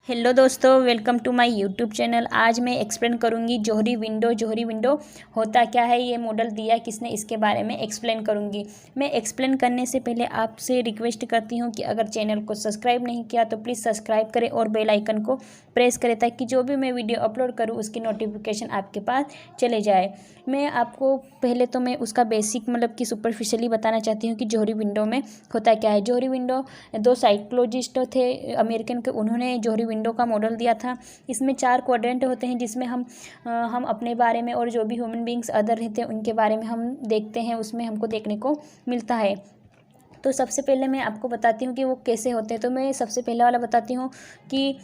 Hello दोस्तों, welcome to my YouTube channel. आज मैं एक्सप्लेन करूंगी जोहरी विंडो। जोहरी विंडो होता क्या है, ये मॉडल दिया किसने, इसके बारे में एक्सप्लेन करूंगी। मैं एक्सप्लेन करने से पहले आपसे रिक्वेस्ट करती हूं कि अगर चैनल को सब्सक्राइब नहीं किया तो प्लीज़ सब्सक्राइब करें और बेल आइकन को प्रेस करें ताकि जो भी मैं वीडियो अपलोड करूँ उसकी नोटिफिकेशन आपके पास चले जाए। मैं आपको पहले तो मैं उसका बेसिक मतलब कि सुपरफिशियली बताना चाहती हूँ कि जोहरी विंडो में होता क्या है। जोहरी विंडो दो साइकोलॉजिस्ट थे अमेरिकन के, उन्होंने जोहरी विंडो का मॉडल दिया था। इसमें 4 क्वाड्रेंट होते हैं जिसमें हम अपने बारे में और जो भी ह्यूमन बींग्स अदर रहते हैं उनके बारे में हम देखते हैं, उसमें हमको देखने को मिलता है। तो सबसे पहले मैं आपको बताती हूँ कि वो कैसे होते हैं। तो मैं सबसे पहले वाला बताती हूँ कि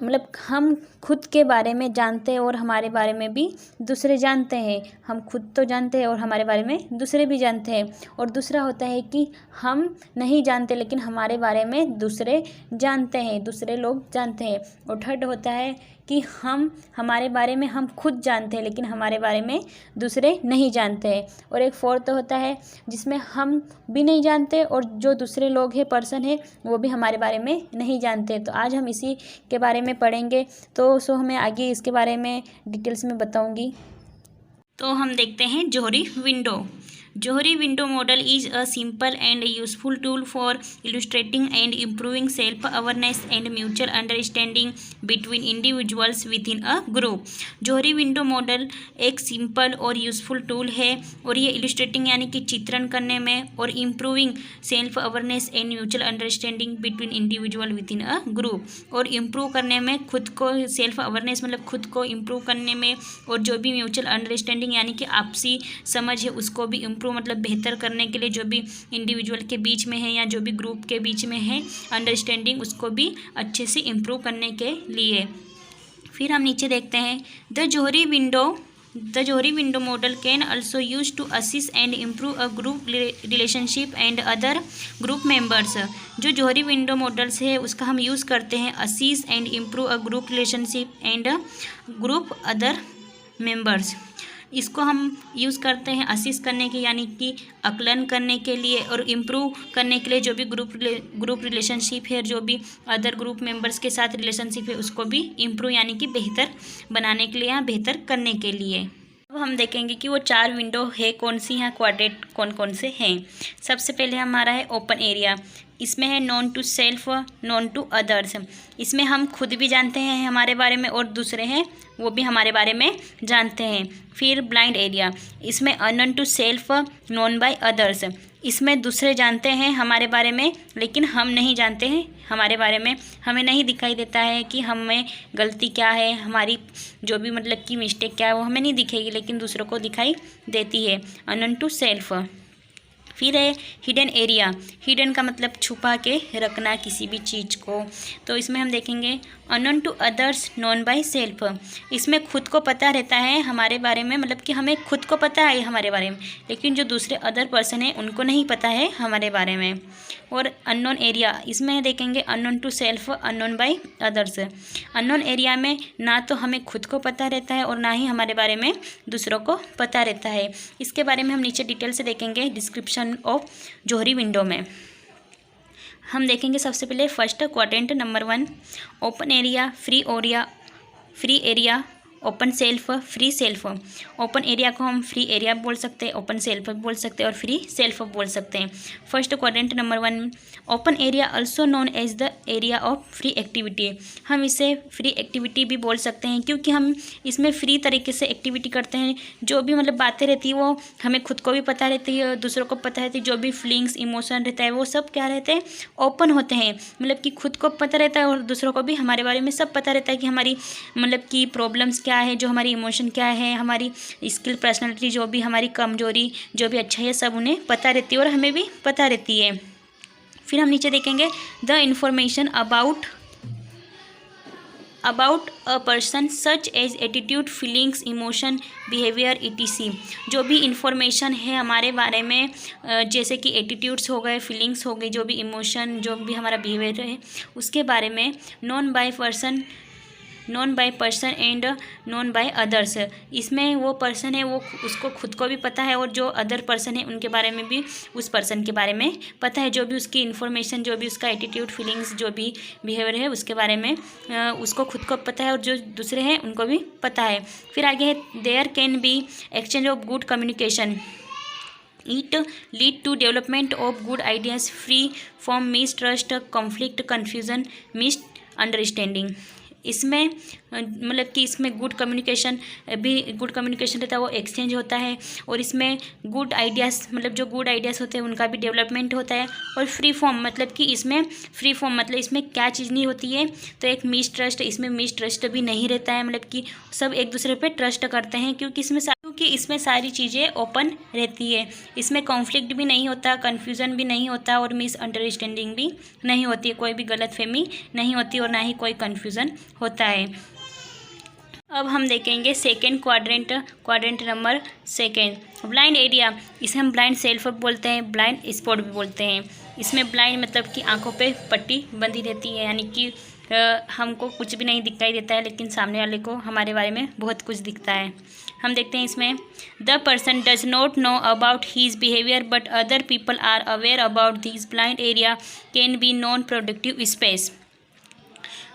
मतलब हम खुद के बारे में जानते हैं और हमारे बारे में भी दूसरे जानते हैं। हम खुद तो जानते हैं और हमारे बारे में दूसरे भी जानते हैं। और दूसरा होता है कि हम नहीं जानते लेकिन हमारे बारे में दूसरे जानते हैं, दूसरे लोग जानते हैं। और थर्ड होता है कि हम हमारे बारे में हम खुद जानते हैं लेकिन हमारे बारे में दूसरे नहीं जानते हैं। और एक फोर्थ होता है जिसमें हम भी नहीं जानते और जो दूसरे लोग हैं, पर्सन है, वो भी हमारे बारे में नहीं जानते। तो आज हम इसी के बारे में पढ़ेंगे। तो हमें आगे इसके बारे में डिटेल्स में बताऊंगी। तो हम देखते हैं जोहरी window. Johari window model is a simple and useful tool for illustrating and improving self-awareness and mutual understanding between individuals within a group. Johari window model एक सिंपल और यूज़फुल टूल है और ये इलस्ट्रेटिंग यानी कि चित्रण करने में और improving self awareness and mutual understanding between individual with in a group, और इम्प्रूव करने में खुद को सेल्फ अवेयरनेस मतलब खुद को इम्प्रूव करने में और जो भी म्यूचुअल अंडरस्टैंडिंग यानी कि आपसी समझ है उसको भी इम्प्रूव मतलब बेहतर करने के लिए, जो भी इंडिविजुअल के बीच में है या जो भी ग्रुप के बीच में है अंडरस्टैंडिंग, उसको भी अच्छे से इम्प्रूव करने के लिए। फिर हम नीचे देखते हैं the Johari window model can also use to assist and improve a group relationship and other group members. जो जोहरी विंडो मॉडल्स है उसका हम यूज़ करते हैं assist and improve a group relationship and group other members. इसको हम use करते हैं असिस्ट करने के यानी कि आकलन करने के लिए और इम्प्रूव करने के लिए, जो भी ग्रुप रिलेशनशिप है, जो भी अदर ग्रुप मेंबर्स के साथ रिलेशनशिप है उसको भी इम्प्रूव यानी कि बेहतर बनाने के लिए या बेहतर करने के लिए। अब हम देखेंगे कि वो 4 विंडो है कौन सी हैं, क्वाड्रेंट कौन कौन से हैं। सबसे पहले हमारा है ओपन एरिया। इसमें है known to self, known to others. इसमें हम खुद भी जानते हैं हमारे बारे में और दूसरे हैं वो भी हमारे बारे में जानते हैं। फिर ब्लाइंड एरिया, इसमें unknown to self, known by others. इसमें दूसरे जानते हैं हमारे बारे में लेकिन हम नहीं जानते हैं हमारे बारे में, हमें नहीं दिखाई देता है कि हमें गलती क्या है, हमारी जो भी मतलब कि मिस्टेक क्या है वो हमें नहीं दिखेगी लेकिन दूसरों को दिखाई देती है, अननोन टू सेल्फ। फिर है हिडन एरिया। हिडन का मतलब छुपा के रखना किसी भी चीज़ को। तो इसमें हम देखेंगे unknown to others, known by self. इसमें खुद को पता रहता है हमारे बारे में, मतलब कि हमें खुद को पता है हमारे बारे में लेकिन जो दूसरे अदर पर्सन है उनको नहीं पता है हमारे बारे में। और अननोन एरिया, इसमें देखेंगे unknown to self, unknown by others. Unknown area में ना तो हमें खुद को पता रहता है और ना ही हमारे बारे में दूसरों को पता रहता है। इसके बारे में हम नीचे डिटेल से देखेंगे डिस्क्रिप्शन ऑफ जोहरी विंडो में। हम देखेंगे सबसे पहले first quadrant number 1 open area, free area, open self, free self. Open area को हम फ्री एरिया बोल सकते हैं, ओपन सेल्फ बोल सकते हैं और फ्री सेल्फ बोल सकते हैं। First quadrant number 1 open area also known as the area of free activity. हम इसे फ्री एक्टिविटी भी बोल सकते हैं क्योंकि हम इसमें फ्री तरीके से एक्टिविटी करते हैं। जो भी मतलब बातें रहती है वो हमें खुद को भी पता रहती है, दूसरों को पता रहती है। जो भी फीलिंग्स, इमोशन रहता है वो सब क्या रहते हैं, ओपन होते हैं। मतलब कि खुद को पता रहता है और दूसरों को भी हमारे बारे में सब पता रहता है कि हमारी मतलब कि प्रॉब्लम्स क्या है, जो हमारी इमोशन क्या है, हमारी स्किल, पर्सनालिटी, जो भी हमारी कमजोरी, जो भी अच्छा है, सब उन्हें पता रहती है और हमें भी पता रहती है। फिर हम नीचे देखेंगे the information about a person such as attitude, feelings, emotion, behaviour etc। जो भी इंफॉर्मेशन है हमारे बारे में जैसे कि एटीट्यूड्स हो गए, फीलिंग्स हो गई, जो भी इमोशन, जो भी हमारा बिहेवियर है उसके बारे में known by person known by person and known by others. इसमें वो पर्सन है वो उसको खुद को भी पता है और जो अदर पर्सन है उनके बारे में भी उस पर्सन के बारे में पता है, जो भी उसकी इन्फॉर्मेशन, जो भी उसका एटीट्यूड, फीलिंग्स, जो भी बिहेवियर है उसके बारे में उसको खुद को पता है और जो दूसरे हैं उनको भी पता है। फिर आगे है there can be exchange of good communication, it lead to development of good ideas free from mistrust, conflict, confusion, misunderstanding. इसमें मतलब कि इसमें गुड कम्युनिकेशन रहता है, वो एक्सचेंज होता है और इसमें गुड आइडियाज़ मतलब जो गुड आइडियाज़ होते हैं उनका भी डेवलपमेंट होता है। और फ्री फॉर्म मतलब कि इसमें फ्री फॉर्म मतलब इसमें क्या चीज़ नहीं होती है, तो एक मिसट्रस्ट, इसमें मिसट्रस्ट भी नहीं रहता है, मतलब कि सब एक दूसरे पे ट्रस्ट करते हैं क्योंकि इसमें सारी चीज़ें ओपन रहती है। इसमें कॉन्फ्लिक्ट भी नहीं होता, कन्फ्यूज़न भी नहीं होता और मिसअंडरस्टैंडिंग भी नहीं होती है, कोई भी गलतफहमी नहीं होती और ना ही कोई कन्फ्यूज़न होता है। अब हम देखेंगे second quadrant number second, blind area. इसे हम ब्लाइंड सेल्फ बोलते हैं, ब्लाइंड स्पॉट भी बोलते हैं। इसमें ब्लाइंड मतलब कि आंखों पे पट्टी बंधी रहती है, यानी कि हमको कुछ भी नहीं दिखाई देता है लेकिन सामने वाले को हमारे बारे में बहुत कुछ दिखता है। हम देखते हैं इसमें the person does not know about his behaviour but other people are aware about this blind area can be non productive space.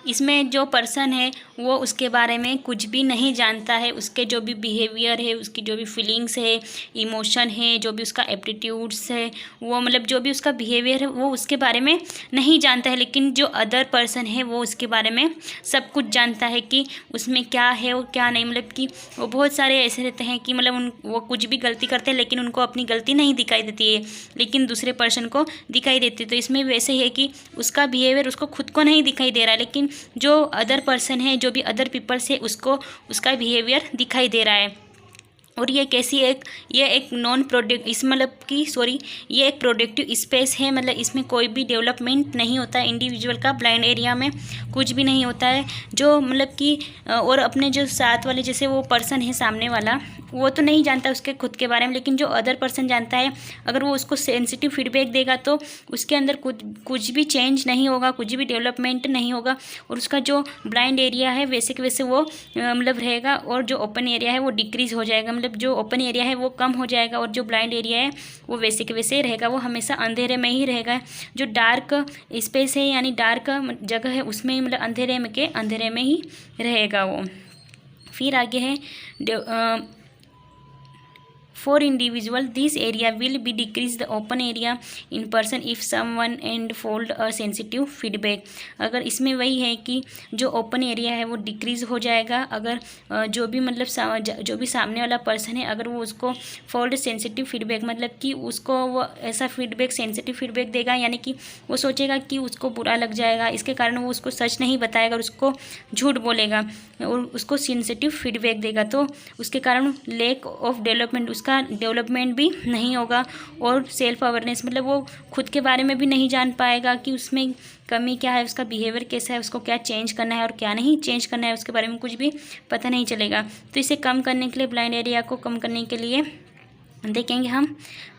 इसमें जो पर्सन है वो उसके बारे में कुछ भी नहीं जानता है, उसके जो भी बिहेवियर है, उसकी जो भी फीलिंग्स है, इमोशन है, जो भी उसका एप्टीट्यूड्स है, वो मतलब जो भी उसका बिहेवियर है वो उसके बारे में नहीं जानता है, लेकिन जो अदर पर्सन है वो उसके बारे में सब कुछ जानता है कि उसमें क्या है और क्या नहीं। मतलब कि वो बहुत सारे ऐसे रहते हैं कि मतलब वो कुछ भी गलती करते हैं लेकिन उनको अपनी गलती नहीं दिखाई देती है, लेकिन दूसरे पर्सन को दिखाई देती है। तो इसमें वैसे ही है कि उसका बिहेवियर उसको खुद को नहीं दिखाई दे रहा है, लेकिन जो अदर पर्सन है, जो भी अदर पीपल्स है, उसको उसका बिहेवियर दिखाई दे रहा है। और ये कैसी ये एक नॉन प्रोडक्ट इस मतलब कि सॉरी ये एक प्रोडक्टिव स्पेस है, मतलब इसमें कोई भी डेवलपमेंट नहीं होता है इंडिविजुअल का, ब्लाइंड एरिया में कुछ भी नहीं होता है। जो मतलब कि और अपने जो साथ वाले जैसे वो पर्सन है सामने वाला वो तो नहीं जानता उसके खुद के बारे में, लेकिन जो अदर पर्सन जानता है, अगर वो उसको सेंसिटिव फीडबैक देगा तो उसके अंदर कुछ भी चेंज नहीं होगा, कुछ भी डेवलपमेंट नहीं होगा और उसका जो ब्लाइंड एरिया है वैसे के वैसे वो मतलब रहेगा और जो ओपन एरिया है वो डिक्रीज़ हो जाएगा। मतलब जो ओपन एरिया है वो कम हो जाएगा और जो ब्लाइंड एरिया है वो वैसे के वैसे रहेगा, वो हमेशा अंधेरे में ही रहेगा। जो डार्क स्पेस है यानी डार्क जगह है उसमें मतलब अंधेरे में ही रहेगा वो। फिर आगे है For individual, this area will be decrease the open area in person if someone and fold a sensitive feedback। अगर इसमें वही है कि जो ओपन एरिया है वो डिक्रीज़ हो जाएगा अगर जो भी मतलब जो भी सामने वाला पर्सन है अगर वो उसको फोल्ड सेंसिटिव फीडबैक मतलब कि उसको वो ऐसा फीडबैक सेंसिटिव फीडबैक देगा, यानी कि वो सोचेगा कि उसको बुरा लग जाएगा, इसके कारण वो उसको सच नहीं बताएगा और उसको झूठ बोलेगा और उसको सेंसिटिव फीडबैक देगा, तो उसके कारण लैक ऑफ डेवलपमेंट, उसका डेवलपमेंट भी नहीं होगा और सेल्फ अवेयरनेस मतलब वो खुद के बारे में भी नहीं जान पाएगा कि उसमें कमी क्या है, उसका बिहेवियर कैसा है, उसको क्या चेंज करना है और क्या नहीं चेंज करना है, उसके बारे में कुछ भी पता नहीं चलेगा। तो इसे कम करने के लिए, ब्लाइंड एरिया को कम करने के लिए देखेंगे हम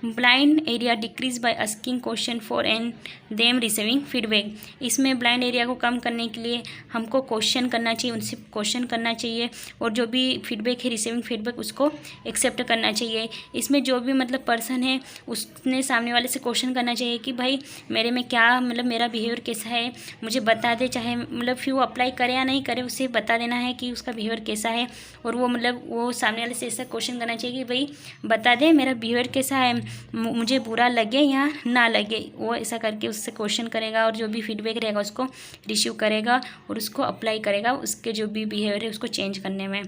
blind area decrease by asking question for and them receiving feedback. इसमें ब्लाइंड एरिया को कम करने के लिए हमको क्वेश्चन करना चाहिए, उनसे क्वेश्चन करना चाहिए और जो भी फीडबैक है रिसीविंग फीडबैक उसको एक्सेप्ट करना चाहिए। इसमें जो भी मतलब पर्सन है उसने सामने वाले से क्वेश्चन करना चाहिए कि भाई मेरे में क्या मतलब मेरा बिहेवियर कैसा है, मुझे बता दे, चाहे मतलब फिर वो अप्लाई करे या नहीं करे उसे बता देना है कि उसका बिहेवियर कैसा है। और वो मतलब वो सामने वाले से ऐसा क्वेश्चन करना चाहिए कि भाई बता दे मेरा बिहेवियर कैसा है, मुझे बुरा लगे या ना लगे, वो ऐसा करके उससे क्वेश्चन करेगा और जो भी फीडबैक रहेगा उसको रिसीव करेगा और उसको अप्लाई करेगा उसके जो भी बिहेवियर है उसको चेंज करने में।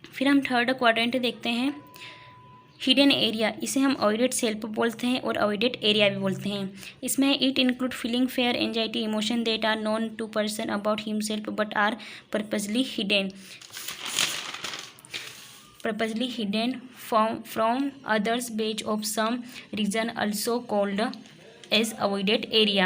फिर हम थर्ड क्वाड्रेंट देखते हैं हिडन एरिया। इसे हम अवॉइडेड सेल्फ बोलते हैं और अवॉइडेड एरिया भी बोलते हैं। इसमें it include feeling fear anxiety emotion that are known to person about himself but are purposely hidden from others based of some reason, also called as avoided area।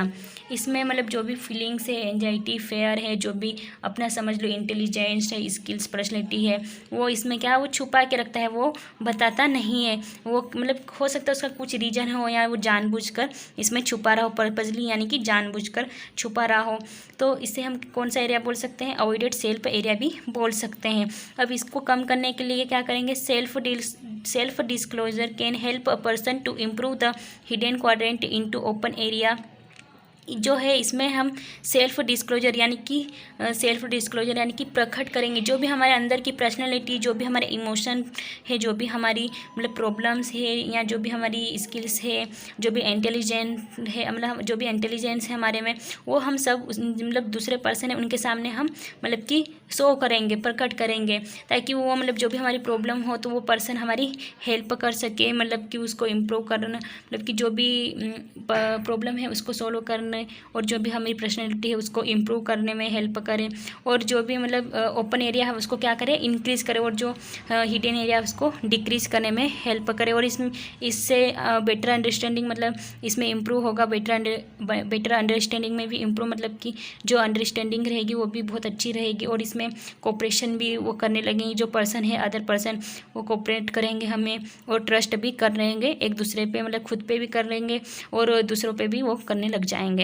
इसमें मतलब जो भी फीलिंग्स है, anxiety, fair है, जो भी अपना समझ लो इंटेलिजेंस है, स्किल्स, पर्सनैलिटी है, वो इसमें क्या है वो छुपा के रखता है, वो बताता नहीं है। वो मतलब हो सकता है उसका कुछ रीज़न हो या वो जानबूझकर इसमें छुपा रहा हो, पर्पजली यानी कि जानबूझकर छुपा रहा हो। तो इससे हम कौन सा एरिया बोल सकते हैं? अवॉइडेड सेल्फ एरिया भी बोल सकते हैं। अब इसको कम करने के लिए क्या करेंगे? Self disclosure can help a person to improve the hidden quadrant into open area. जो है इसमें हम सेल्फ डिस्क्लोजर यानी कि प्रकट करेंगे जो भी हमारे अंदर की पर्सनालिटी, जो भी हमारे इमोशन है, जो भी हमारी मतलब प्रॉब्लम्स है, या जो भी हमारी स्किल्स है, जो भी इंटेलिजेंट है, मतलब जो भी इंटेलिजेंस है हमारे में, वो हम सब मतलब दूसरे पर्सन है उनके सामने हम मतलब कि शो करेंगे, प्रकट करेंगे, ताकि वो मतलब जो भी हमारी प्रॉब्लम हो तो वो पर्सन हमारी हेल्प कर सके, मतलब कि उसको इम्प्रूव करना, मतलब कि जो भी प्रॉब्लम है उसको सॉल्व करने और जो भी हमारी पर्सनैलिटी है उसको इम्प्रूव करने में हेल्प करें, और जो भी मतलब ओपन एरिया है उसको क्या करें? इंक्रीज़ करें, और जो हिडन एरिया है उसको डिक्रीज़ करने में हेल्प करें। और इससे बेटर अंडरस्टैंडिंग मतलब इसमें इम्प्रूव होगा, बेटर अंडरस्टैंडिंग में भी इम्प्रूव, मतलब कि जो अंडरस्टैंडिंग रहेगी वो भी बहुत अच्छी रहेगी, और इसमें कोऑपरेशन भी वो करने लगेंगे, जो पर्सन है अदर पर्सन वो कोऑपरेट करेंगे हमें, और ट्रस्ट भी कर रहेंगे एक दूसरे पे, मतलब खुद पे भी कर लेंगे और दूसरों पे भी वो करने लग जाएंगे।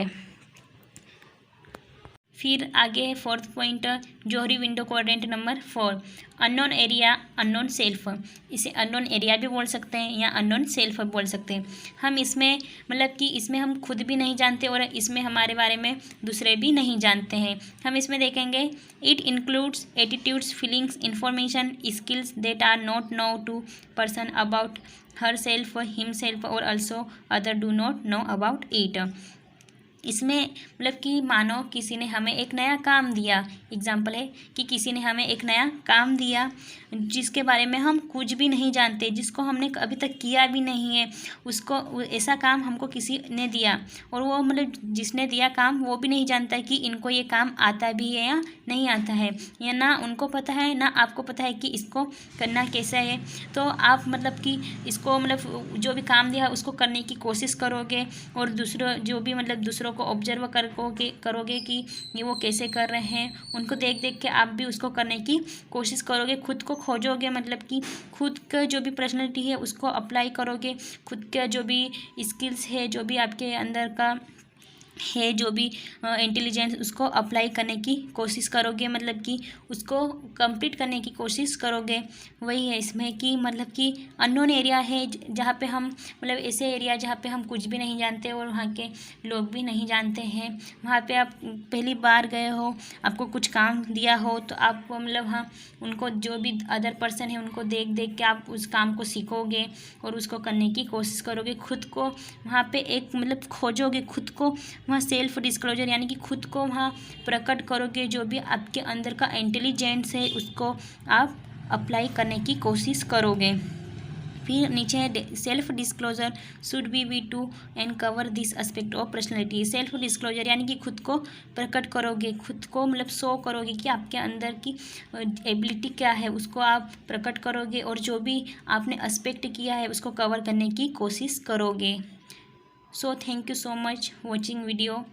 फिर आगे है fourth point, Johari window quadrant number 4, unknown area, unknown self. इसे अननोन एरिया भी बोल सकते हैं या अननोन सेल्फ भी बोल सकते हैं। हम इसमें मतलब कि इसमें हम खुद भी नहीं जानते और इसमें हमारे बारे में दूसरे भी नहीं जानते हैं। हम इसमें देखेंगे it includes attitudes, feelings, information, skills that are not know to person about herself, himself, और also other do not know about it. इसमें मतलब कि मानो किसी ने हमें एक नया काम दिया, एग्जाम्पल है कि किसी ने हमें एक नया काम दिया जिसके बारे में हम कुछ भी नहीं जानते, जिसको हमने अभी तक किया भी नहीं है, उसको ऐसा काम हमको किसी ने दिया, और वो मतलब जिसने दिया काम वो भी नहीं जानता कि इनको ये काम आता भी है या नहीं आता है, या ना उनको पता है ना आपको पता है कि इसको करना कैसा है। तो आप मतलब कि इसको मतलब जो भी काम दिया उसको करने की कोशिश करोगे, और दूसरों को ऑब्जर्व करोगे कि ये वो कैसे कर रहे हैं, उनको देख देख के आप भी उसको करने की कोशिश करोगे, खुद को खोजोगे, मतलब कि खुद का जो भी पर्सनैलिटी है उसको अप्लाई करोगे, खुद का जो भी स्किल्स है, जो भी आपके अंदर का है, जो भी इंटेलिजेंस उसको अप्लाई करने की कोशिश करोगे, मतलब कि उसको कंप्लीट करने की कोशिश करोगे। वही है इसमें कि मतलब कि अननोन एरिया है जहाँ पे हम मतलब ऐसे एरिया जहाँ पे हम कुछ भी नहीं जानते और वहाँ के लोग भी नहीं जानते हैं, वहाँ पे आप पहली बार गए हो, आपको कुछ काम दिया हो तो आप मतलब हाँ उनको जो भी अदर पर्सन है उनको देख देख के आप उस काम को सीखोगे और उसको करने की कोशिश करोगे, खुद को वहाँ पे एक मतलब खोजोगे, खुद को वहाँ सेल्फ डिस्क्लोजर यानी कि खुद को वहाँ प्रकट करोगे, जो भी आपके अंदर का इंटेलिजेंस है उसको आप अप्लाई करने की कोशिश करोगे। फिर नीचे है self disclosure should be we to and cover this aspect of personality. Self disclosure यानी कि खुद को प्रकट करोगे, खुद को मतलब शो करोगे कि आपके अंदर की एबिलिटी क्या है, उसको आप प्रकट करोगे और जो भी आपने एस्पेक्ट किया है उसको कवर करने की कोशिश करोगे। So thank you so much watching video.